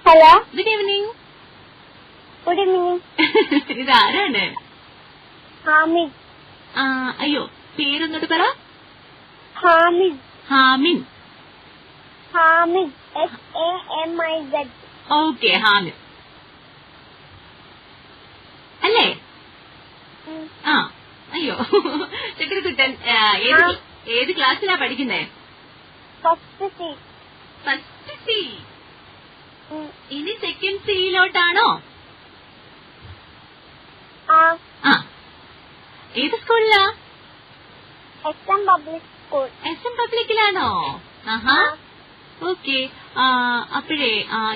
Hello, good evening. Good evening. ഇതാരാണ്? ഹാമിദ്. അയ്യോ, പേരൊന്നിട്ട് പറ. ഹാമിദ്. ഹാമിൻ. ഹാമിദ്. HAMIZ. ഓക്കെ, ഹാമിദ് അല്ലേ? അയ്യോ, ചക്കരക്കുട്ടൻ ഏത് ക്ലാസ്സിലാ പഠിക്കുന്നേ? First C. First C. ഇനി സെക്കൻഡ് സിയിലോട്ടാണോ? ഏത് സ്കൂളിലാ? SM public school. SM പബ്ലിക്കിലാണോ? ആഹാ, ഓക്കെ. അപ്പോഴേ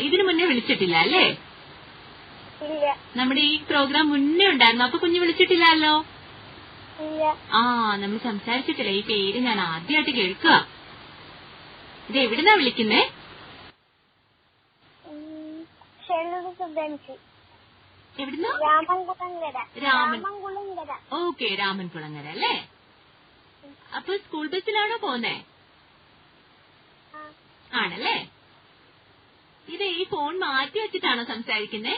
ഇതിനു മുന്നേ വിളിച്ചിട്ടില്ല അല്ലേ? ഇല്ല. നമ്മുടെ ഈ പ്രോഗ്രാം മുന്നേ ഉണ്ടായിരുന്നു, അപ്പൊ കുഞ്ഞ് വിളിച്ചിട്ടില്ലല്ലോ. ഇല്ല. നമ്മൾ സംസാരിച്ചിട്ടില്ല. ഈ പേര് ഞാൻ ആദ്യമായിട്ട് കേൾക്കുക. ഇത് എവിടുന്നാ വിളിക്കുന്നേ? എവിടുന്ന? രാമൻകുളങ്ങര. ഓക്കെ, രാമൻകുളങ്ങര അല്ലേ? അപ്പൊ സ്കൂൾ ബസ്സിലാണോ പോന്നേ? ആണല്ലേ. ഇത് ഈ ഫോൺ മാറ്റി വെച്ചിട്ടാണോ സംസാരിക്കുന്നേ?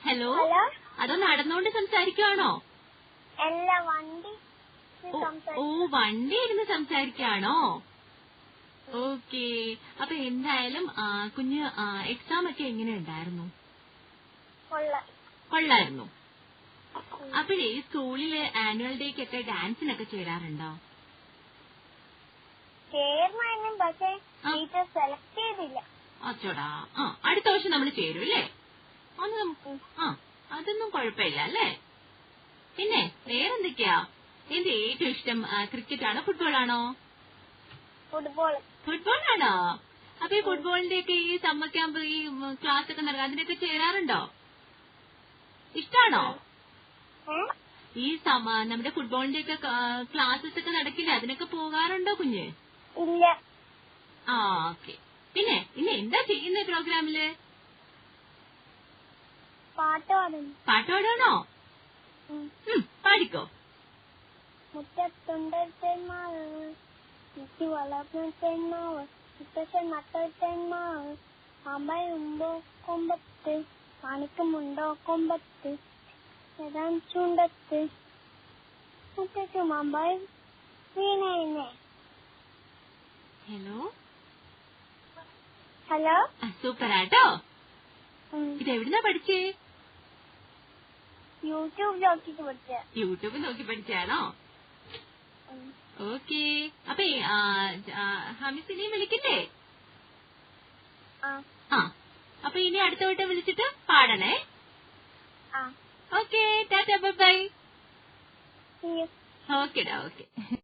ഹലോ, അതോ നടന്നുകൊണ്ട് സംസാരിക്കുവാണോ? വണ്ടി ഇരുന്ന് സംസാരിക്കാണോ? ഓക്കെ. അപ്പൊ എന്തായാലും കുഞ്ഞ് എക്സാം ഒക്കെ എങ്ങനെ ഉണ്ടായിരുന്നു? കൊള്ളായിരുന്നു. അപ്പോഴേ സ്കൂളില് ആനുവൽ ഡേക്കൊക്കെ ഡാൻസിനൊക്കെ ചേരാറുണ്ടോ? പക്ഷേ ടീച്ചർ സെലക്ട് ചെയ്തില്ല. അച്ചോടാ, അടുത്ത വർഷം നമ്മൾ ചേരും അല്ലേ? അതൊന്നും കുഴപ്പമില്ല അല്ലേ? പിന്നെ വേറെന്തൊക്കെയാ? എന്റെ ഏറ്റവും ഇഷ്ടം ക്രിക്കറ്റ് ആണോ ഫുട്ബോൾ ആണോ? ഫുട്ബോൾ ആണോ? അപ്പൊ ഈ ഫുട്ബോളിന്റെ ഒക്കെ ഈ സമ്മർ ക്യാമ്പ്, ഈ ക്ലാസ് ഒക്കെ നടക്കുക, അതിനൊക്കെ ചേരാറുണ്ടോ? ഇഷ്ടാണോ? ഈ നമ്മുടെ ഫുട്ബോളിന്റെ ഒക്കെ ക്ലാസ്സസ് ഒക്കെ നടക്കില്ലേ, അതിനൊക്കെ പോകാറുണ്ടോ കുഞ്ഞ്? ഇല്ല. ഓക്കെ. പിന്നെ ഇനി എന്താ ചെയ്യുന്നേ പ്രോഗ്രാമില്? പാട്ട് പാടാണോ? പാടിക്കോ. മുറ്റത്തുണ്ട് തെന്മാവ്, ചുറ്റി വളർന്നു തെന്മാവ്, മുത്തശ്ശൻ നട്ട തെന്മാവ്, അമ്മയുണ്ടോ കൊമ്പത്ത്, കാണിക്കുമുണ്ടോ കൊമ്പത്ത്, ഏതാൻ ചുണ്ടത്ത്, മുത്തശ്ശും അമ്പായും വീണേനെ. ഹലോ, സൂപ്പറാട്ടോ. ഇതെവിടുന്നാ പഠിച്ചേ? യൂട്യൂബ് നോക്കി പഠിച്ചാണോ? ഓക്കെ. അപ്പൊ ഹമിസിനെയും വിളിക്കണ്ടേ? അപ്പൊ ഇനി അടുത്ത വട്ടം വിളിച്ചിട്ട് പാടണേ. Okay, tata, bye bye. ഓക്കെടാ, ഓക്കെ.